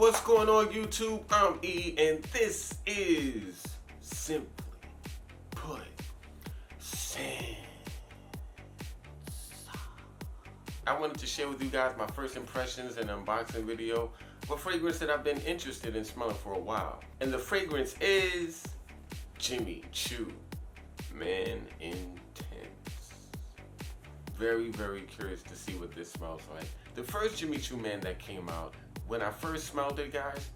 What's going on, YouTube? I'm E, and this is Simply Put Sense. I wanted to share with you guys my first impressions and unboxing video of a fragrance that I've been interested in smelling for a while. And the fragrance is Jimmy Choo Man Intense. Very, very curious to see what this smells like. The first Jimmy Choo Man that came out, when I first smelled it, guys,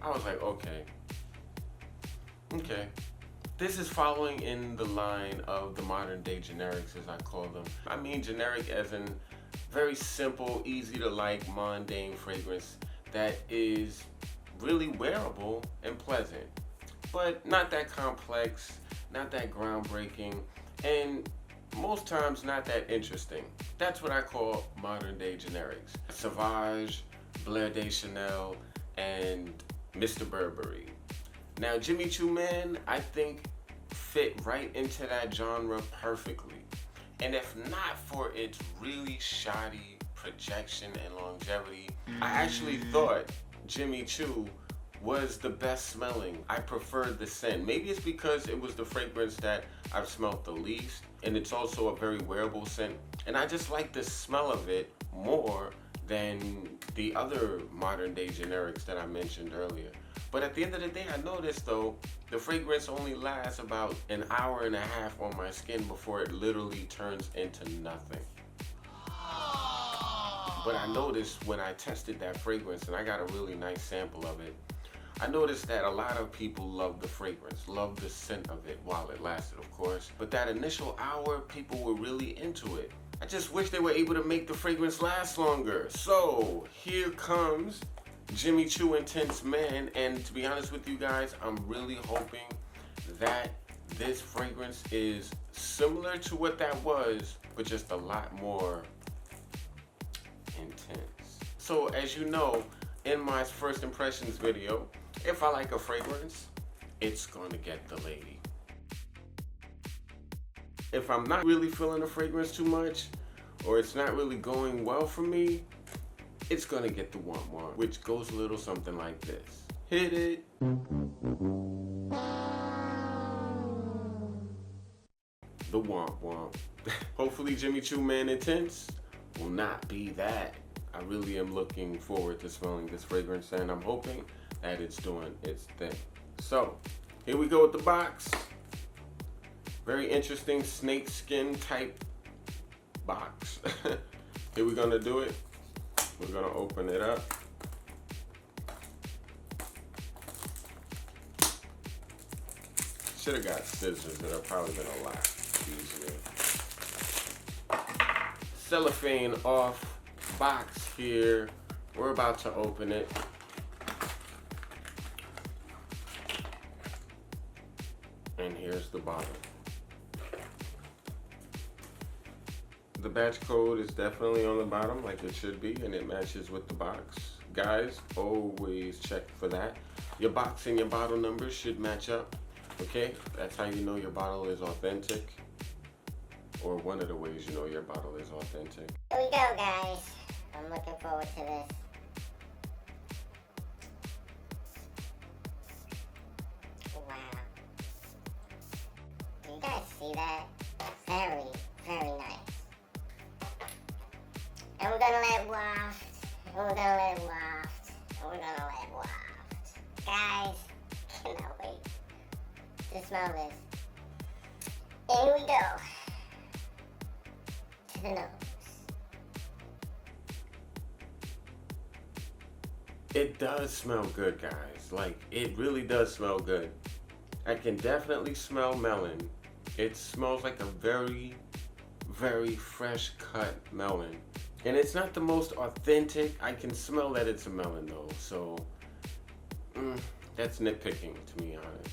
I was like, okay. This is following in the line of the modern day generics, as I call them. I mean generic as in very simple, easy to like, mundane fragrance that is really wearable and pleasant, but not that complex, not that groundbreaking, and most times not that interesting. That's what I call modern day generics. Sauvage, Bleu De Chanel, and Mr. Burberry. Now, Jimmy Choo Man, I think, fit right into that genre perfectly. And if not for its really shoddy projection and longevity, I actually thought Jimmy Choo was the best smelling. I preferred the scent. Maybe it's because it was the fragrance that I've smelled the least, and it's also a very wearable scent. And I just like the smell of it more than the other modern day generics that I mentioned earlier. But at the end of the day, I noticed though, the fragrance only lasts about an hour and a half on my skin before it literally turns into nothing. But I noticed when I tested that fragrance, and I got a really nice sample of it, I noticed that a lot of people love the fragrance, love the scent of it while it lasted, of course. But that initial hour, people were really into it. I just wish they were able to make the fragrance last longer. So here comes Jimmy Choo Intense Man, and to be honest with you guys, I'm really hoping that this fragrance is similar to what that was, but just a lot more intense. So as you know, in my first impressions video, if I like a fragrance, it's gonna get the lady. If I'm not really feeling a fragrance too much, or it's not really going well for me, it's gonna get the womp womp, which goes a little something like this. Hit it. The womp womp. Hopefully Jimmy Choo Man Intense will not be that. I really am looking forward to smelling this fragrance, and I'm hoping that it's doing its thing. So, here we go with the box. Very interesting snakeskin type box. Here we're gonna do it. We're gonna open it up. Should have got scissors, that have probably been a lot easier. Cellophane off box here. We're about to open it. And here's the bottle. The batch code is definitely on the bottom like it should be, and it matches with the box. Guys, always check for that. Your box and your bottle numbers should match up, okay? That's how you know your bottle is authentic, or one of the ways you know your bottle is authentic. Here we go, guys. I'm looking forward to this. Wow. Do you guys see that? Very, very nice. And we're gonna let it waft. And we're gonna let it waft. And we're gonna let it waft. Guys, cannot wait to smell this. And here we go. To the nose. It does smell good, guys. Like, it really does smell good. I can definitely smell melon. It smells like a very, very fresh cut melon. And it's not the most authentic. I can smell that it's a melon though, so that's nitpicking, to be honest.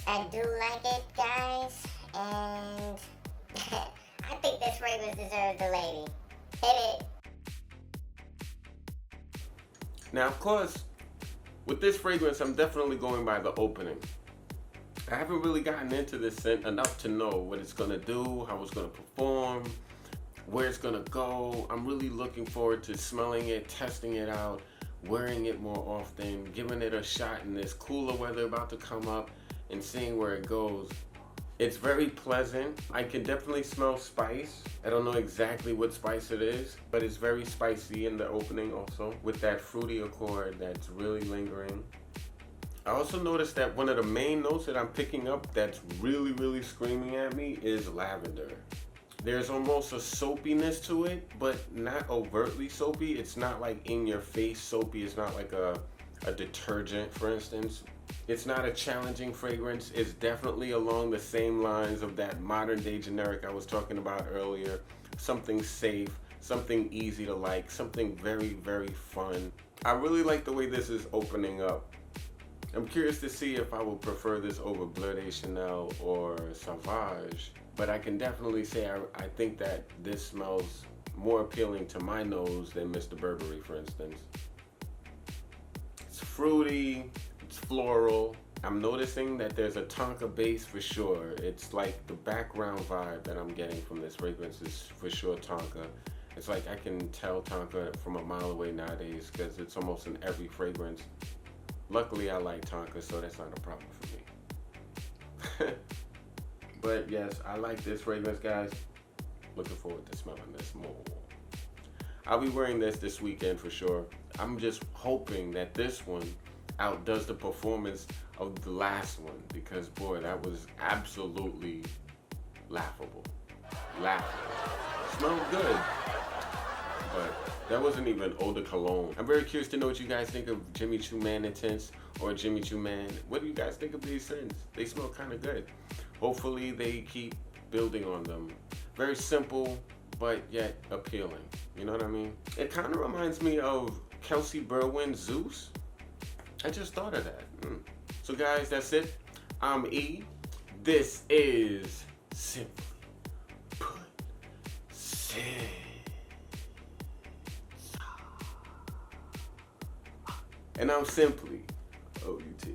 I do like it, guys, and I think this fragrance deserves a lady. Hit it. Now, of course, with this fragrance, I'm definitely going by the opening. I haven't really gotten into this scent enough to know what it's gonna do, how it's gonna perform, where it's gonna go. I'm really looking forward to smelling it, testing it out, wearing it more often, giving it a shot in this cooler weather about to come up and seeing where it goes. It's very pleasant. I can definitely smell spice. I don't know exactly what spice it is, but it's very spicy in the opening also, with that fruity accord that's really lingering. I also noticed that one of the main notes that I'm picking up that's really, really screaming at me is lavender. There's almost a soapiness to it, but not overtly soapy. It's not like in your face soapy. It's not like a detergent, for instance. It's not a challenging fragrance. It's definitely along the same lines of that modern day generic I was talking about earlier. Something safe, something easy to like, something very, very fun. I really like the way this is opening up. I'm curious to see if I would prefer this over Bleu De Chanel or Sauvage, but I can definitely say I think that this smells more appealing to my nose than Mr. Burberry, for instance. It's fruity, it's floral. I'm noticing that there's a tonka base for sure. It's like the background vibe that I'm getting from this fragrance is for sure tonka. It's like I can tell tonka from a mile away nowadays because it's almost in every fragrance. Luckily, I like tonka, so that's not a problem for me. But yes, I like this fragrance, guys. Looking forward to smelling this more. I'll be wearing this weekend for sure. I'm just hoping that this one outdoes the performance of the last one, because boy, that was absolutely laughable. Smelled good, but that wasn't even eau de cologne. I'm very curious to know what you guys think of Jimmy Choo Man Intense or Jimmy Choo Man. What do you guys think of these scents? They smell kind of good. Hopefully they keep building on them. Very simple, but yet appealing. You know what I mean? It kind of reminds me of Kelsey Berwin's Zeus. I just thought of that. So guys, that's it. I'm E. This is Simply Put Scents. And I'm Simply OUT.